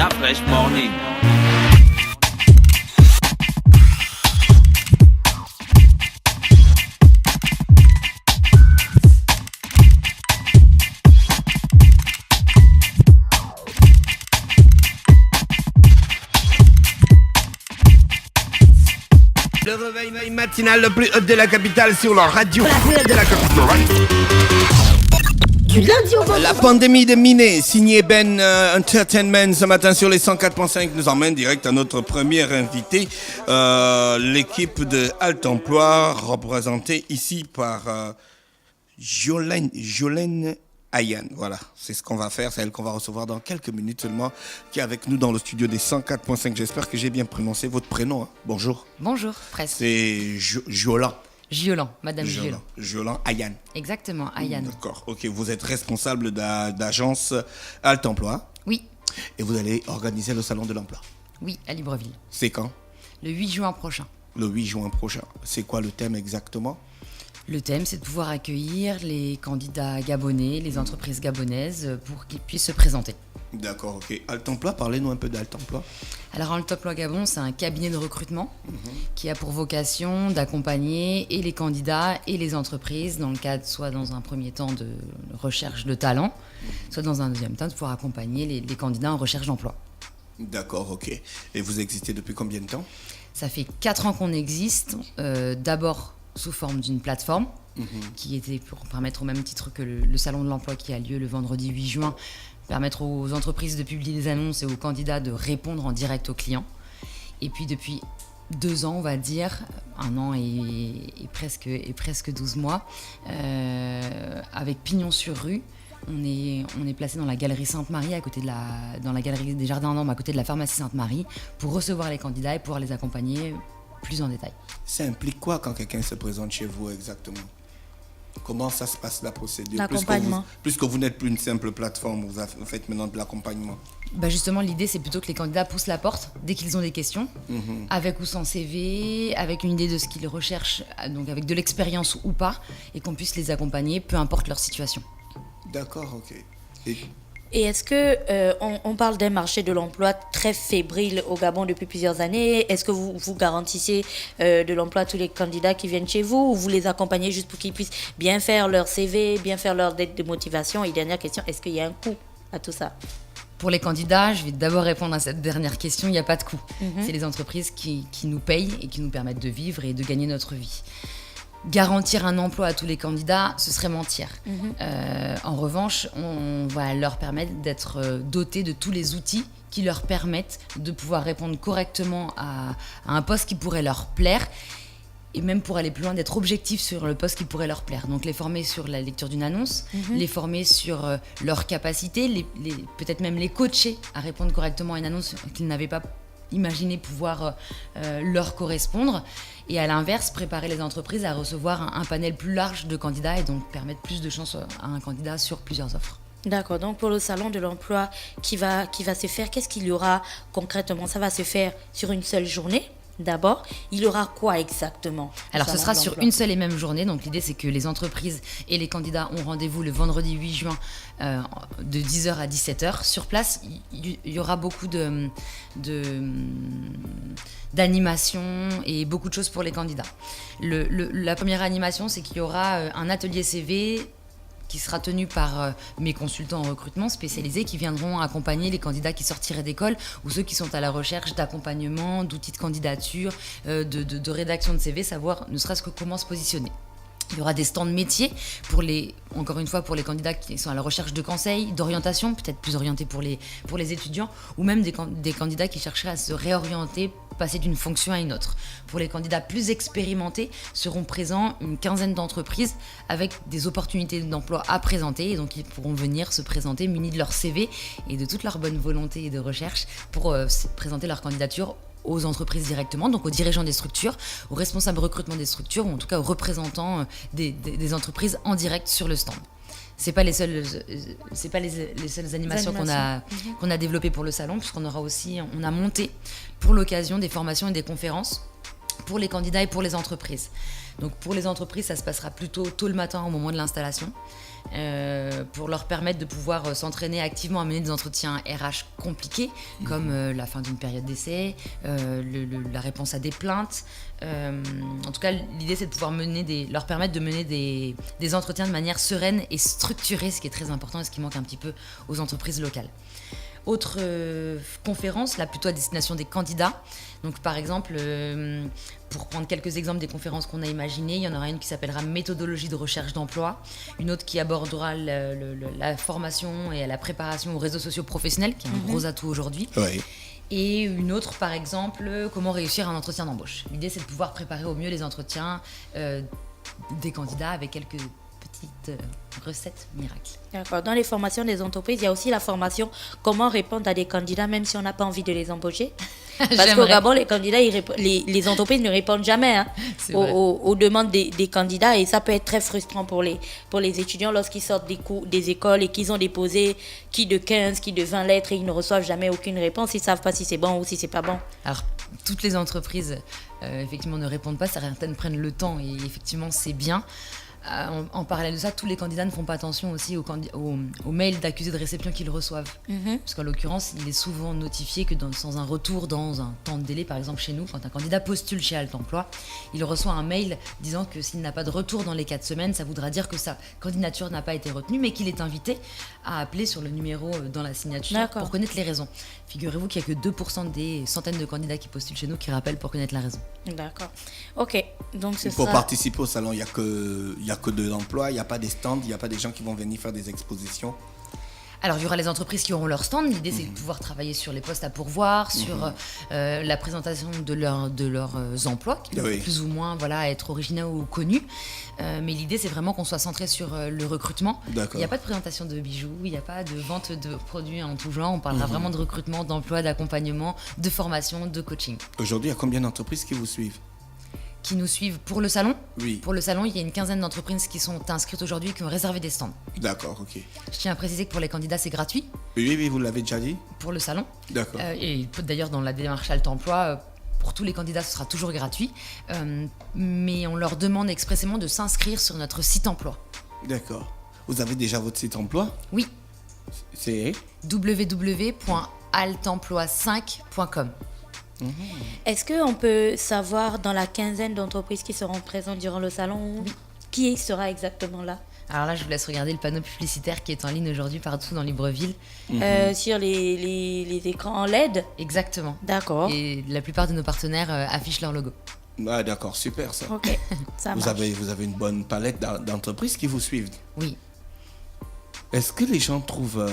Déjà Fresh Morning. Le réveil matinal le plus haut de la capitale sur la radio. La plus haute de la capitale. Du lundi au vendredi. La pandémie de Miné, signé Ben Entertainment ce matin sur les 104.5 nous emmène direct à notre première invité, l'équipe de Alt Emploi représentée ici par Jolène Ayane. Voilà, c'est ce qu'on va faire, c'est elle qu'on va recevoir dans quelques minutes seulement, qui est avec nous dans le studio des 104.5. J'espère que j'ai bien prononcé votre prénom. Hein. Bonjour. Bonjour, presque. C'est Jolan. Madame Giolan. Jolan Ayane. Exactement, Ayane. D'accord, ok. Vous êtes responsable d'agence Alt Emploi. Oui, Et vous allez organiser le salon de l'emploi. oui, à Libreville. C'est quand? Le 8 juin prochain. Le 8 juin prochain. C'est quoi le thème exactement? Le thème, c'est de pouvoir accueillir les candidats gabonais, les entreprises gabonaises, pour qu'ils puissent se présenter. D'accord, ok. Alt Emploi, parlez-nous un peu d'Alt Emploi. Alors, Alt Emploi Gabon, c'est un cabinet de recrutement qui a pour vocation d'accompagner et les candidats et les entreprises dans le cadre, soit dans un premier temps de recherche de talent, soit dans un deuxième temps de pouvoir accompagner les candidats en recherche d'emploi. D'accord, ok. Et vous existez depuis combien de temps? Ça fait 4 ans qu'on existe, d'abord sous forme d'une plateforme qui était pour permettre, au même titre que le salon de l'emploi qui a lieu le vendredi 8 juin, permettre aux entreprises de publier des annonces et aux candidats de répondre en direct aux clients. Et puis depuis 2 ans, on va dire, 1 an et presque 12 mois, avec Pignon sur rue, on est placé dans la galerie Sainte-Marie, dans la galerie des Jardins d'Ambre, à côté de la pharmacie Sainte-Marie, pour recevoir les candidats et pouvoir les accompagner plus en détail. Ça implique quoi quand quelqu'un se présente chez vous exactement? Comment ça se passe la procédure? L'accompagnement. Puisque vous n'êtes plus une simple plateforme, vous faites maintenant de l'accompagnement. Bah justement, l'idée, c'est plutôt que les candidats poussent la porte dès qu'ils ont des questions, avec ou sans CV, avec une idée de ce qu'ils recherchent, donc avec de l'expérience ou pas, et qu'on puisse les accompagner, peu importe leur situation. D'accord, ok. Et est-ce que on parle d'un marché de l'emploi très fébrile au Gabon depuis plusieurs années? Est-ce que vous garantissez de l'emploi à tous les candidats qui viennent chez vous, ou vous les accompagnez juste pour qu'ils puissent bien faire leur CV, bien faire leur lettre de motivation? Et dernière question, est-ce qu'il y a un coût à tout ça? Pour les candidats, je vais d'abord répondre à cette dernière question, il n'y a pas de coût. C'est les entreprises qui nous payent et qui nous permettent de vivre et de gagner notre vie. Garantir un emploi à tous les candidats, ce serait mentir. En revanche, on va leur permettre d'être dotés de tous les outils qui leur permettent de pouvoir répondre correctement à un poste qui pourrait leur plaire, et même pour aller plus loin, d'être objectifs sur le poste qui pourrait leur plaire. Donc les former sur la lecture d'une annonce, les former sur leurs capacités, peut-être même les coacher à répondre correctement à une annonce qu'ils n'avaient pas imaginé pouvoir leur correspondre. Et à l'inverse, préparer les entreprises à recevoir un panel plus large de candidats et donc permettre plus de chances à un candidat sur plusieurs offres. D'accord, donc pour le salon de l'emploi qui va se faire, qu'est-ce qu'il y aura concrètement? Ça va se faire sur une seule journée? D'abord, il y aura quoi exactement? Alors ce sera sur une seule et même journée, donc l'idée c'est que les entreprises et les candidats ont rendez-vous le vendredi 8 juin de 10h à 17h. Sur place, il y aura beaucoup d'animation et beaucoup de choses pour les candidats. La première animation, c'est qu'il y aura un atelier CV qui sera tenu par mes consultants en recrutement spécialisés qui viendront accompagner les candidats qui sortiraient d'école ou ceux qui sont à la recherche d'accompagnement, d'outils de candidature, de rédaction de CV, savoir ne serait-ce que comment se positionner. Il y aura des stands métiers encore une fois, pour les candidats qui sont à la recherche de conseils, d'orientation, peut-être plus orientés pour les étudiants, ou même des candidats qui chercheraient à se réorienter, passer d'une fonction à une autre. Pour les candidats plus expérimentés, seront présents une quinzaine d'entreprises avec des opportunités d'emploi à présenter, et donc ils pourront venir se présenter munis de leur CV et de toute leur bonne volonté et de recherche pour présenter leur candidature aux entreprises directement, donc aux dirigeants des structures, aux responsables recrutement des structures, ou en tout cas aux représentants des entreprises en direct sur le stand. C'est pas les seules animations qu'on a développées pour le salon, puisqu'on a monté pour l'occasion des formations et des conférences pour les candidats et pour les entreprises. Donc pour les entreprises, ça se passera plutôt tôt le matin au moment de l'installation, pour leur permettre de pouvoir s'entraîner activement à mener des entretiens RH compliqués, comme la fin d'une période d'essai, la réponse à des plaintes. En tout cas, l'idée, c'est de pouvoir leur permettre de mener des entretiens de manière sereine et structurée, ce qui est très important et ce qui manque un petit peu aux entreprises locales. Autre conférence, là plutôt à destination des candidats. Donc par exemple, pour prendre quelques exemples des conférences qu'on a imaginées, il y en aura une qui s'appellera méthodologie de recherche d'emploi, une autre qui abordera la formation et la préparation aux réseaux sociaux professionnels, qui est un gros atout aujourd'hui. Oui. Et une autre, par exemple, comment réussir un entretien d'embauche. L'idée, c'est de pouvoir préparer au mieux les entretiens des candidats avec quelques petites recettes miracles. D'accord. Dans les formations des entreprises, il y a aussi la formation comment répondre à des candidats même si on n'a pas envie de les embaucher. Parce qu'au Gabon, les candidats, les entreprises ne répondent jamais aux demandes des candidats et ça peut être très frustrant pour les étudiants lorsqu'ils sortent des écoles et qu'ils ont déposé qui de 15, qui de 20 lettres et ils ne reçoivent jamais aucune réponse. Ils ne savent pas si c'est bon ou si c'est pas bon. Alors, toutes les entreprises, effectivement, ne répondent pas. Certaines prennent le temps et effectivement, c'est bien. En parallèle de ça, tous les candidats ne font pas attention aussi aux mails d'accusés de réception qu'ils reçoivent. Parce qu'en l'occurrence, il est souvent notifié que sans un retour dans un temps de délai, par exemple chez nous, quand un candidat postule chez Alt Emploi, il reçoit un mail disant que s'il n'a pas de retour dans les 4 semaines, ça voudra dire que sa candidature n'a pas été retenue, mais qu'il est invité à appeler sur le numéro dans la signature pour connaître les raisons. Figurez-vous qu'il n'y a que 2% des centaines de candidats qui postulent chez nous qui rappellent pour connaître la raison. D'accord. Ok. Donc pour participer au salon, il n'y a que de l'emploi, il n'y a pas des stands, il n'y a pas des gens qui vont venir faire des expositions. Alors, il y aura les entreprises qui auront leur stand. L'idée, c'est de pouvoir travailler sur les postes à pourvoir, sur la présentation de leurs emplois, qui doivent plus ou moins être originaux ou connus. Mais l'idée, c'est vraiment qu'on soit centré sur le recrutement. D'accord. Il n'y a pas de présentation de bijoux, il n'y a pas de vente de produits en tout genre. On parlera vraiment de recrutement, d'emploi, d'accompagnement, de formation, de coaching. Aujourd'hui, il y a combien d'entreprises qui vous suivent ? Qui nous suivent pour le salon. Oui. Pour le salon, il y a une quinzaine d'entreprises qui sont inscrites aujourd'hui, qui ont réservé des stands. D'accord, ok. Je tiens à préciser que pour les candidats, c'est gratuit. Oui, vous l'avez déjà dit. Pour le salon. D'accord. Et d'ailleurs, dans la démarche Alt Emploi, pour tous les candidats, ce sera toujours gratuit. Mais on leur demande expressément de s'inscrire sur notre site emploi. D'accord. Vous avez déjà votre site emploi ? Oui. C'est www.altemploi5.com. Est-ce qu'on peut savoir dans la quinzaine d'entreprises qui seront présentes durant le salon qui sera exactement là ? Alors là, je vous laisse regarder le panneau publicitaire qui est en ligne aujourd'hui partout dans Libreville. Sur les écrans en LED ? Exactement. D'accord. Et la plupart de nos partenaires affichent leur logo. Ah, d'accord, super ça. Ok, ça marche. Vous avez une bonne palette d'entreprises qui vous suivent. Oui. Est-ce que les gens trouvent...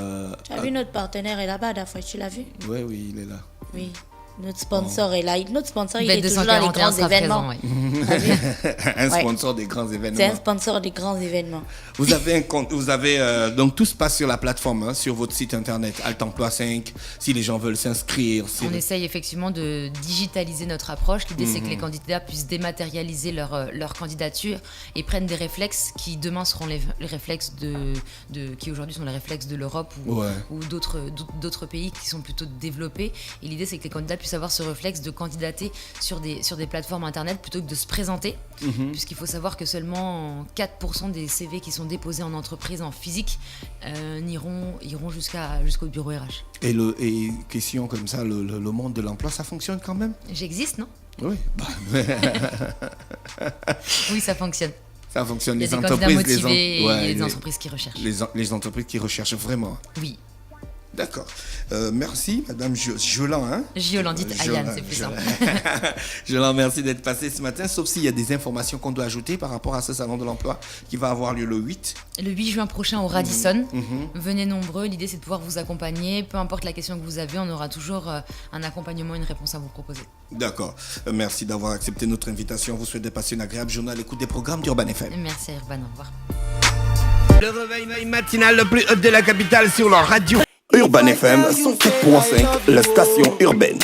Tu as vu notre partenaire est là-bas, Dafouet, tu l'as vu ? Oui, il est là. Oui. Notre sponsor est là. Notre sponsor, il est toujours dans les grands événements. Présent, un sponsor des grands événements. C'est un sponsor des grands événements. Vous avez un compte. Donc tout se passe sur la plateforme, sur votre site internet Alt Emploi 5. Si les gens veulent s'inscrire. On essaye effectivement de digitaliser notre approche. L'idée, c'est que les candidats puissent dématérialiser leur candidature et prennent des réflexes qui demain seront les réflexes qui aujourd'hui sont les réflexes de l'Europe ou d'autres pays qui sont plutôt développés. Et l'idée, c'est que les candidats puissent avoir ce réflexe de candidater sur des plateformes internet plutôt que de se présenter, puisqu'il faut savoir que seulement 4% des CV qui sont déposés en entreprise en physique iront jusqu'au bureau RH. Et question comme ça, le monde de l'emploi, ça fonctionne quand même ? J'existe, non ? Oui. Oui, ça fonctionne. Ça fonctionne. Les entreprises motivés, il y a des entreprises qui recherchent. Les entreprises qui recherchent vraiment. Oui. D'accord. Merci, Madame Jolan. Jolan, dites Ayane, c'est plus simple. Jolan, merci d'être passée ce matin. Sauf s'il y a des informations qu'on doit ajouter par rapport à ce salon de l'emploi qui va avoir lieu le 8. Le 8 juin prochain au Radisson. Venez nombreux. L'idée, c'est de pouvoir vous accompagner. Peu importe la question que vous avez, on aura toujours un accompagnement, une réponse à vous proposer. D'accord. Merci d'avoir accepté notre invitation. On vous souhaite de passer une agréable journée à l'écoute des programmes d'Urban FM. Merci, Urban. Au revoir. Le réveil matinal le plus haut de la capitale sur leur radio. Urban FM 104.5, la station urbaine.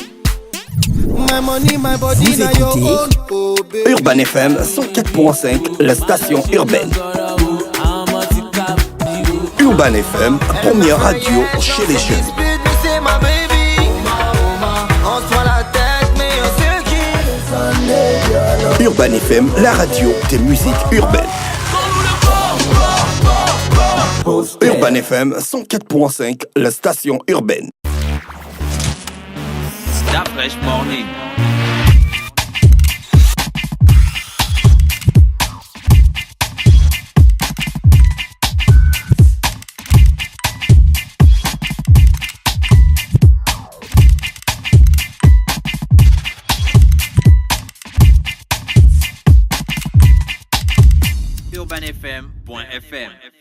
Vous écoutez Urban FM 104.5, la station urbaine. Urban FM, première radio chez les jeunes. On se voit la tête, mais on sait qui. Urban FM, la radio des musiques urbaines. Urban FM 104.5, la station urbaine. Stop Fresh Morning. urbanfm.fm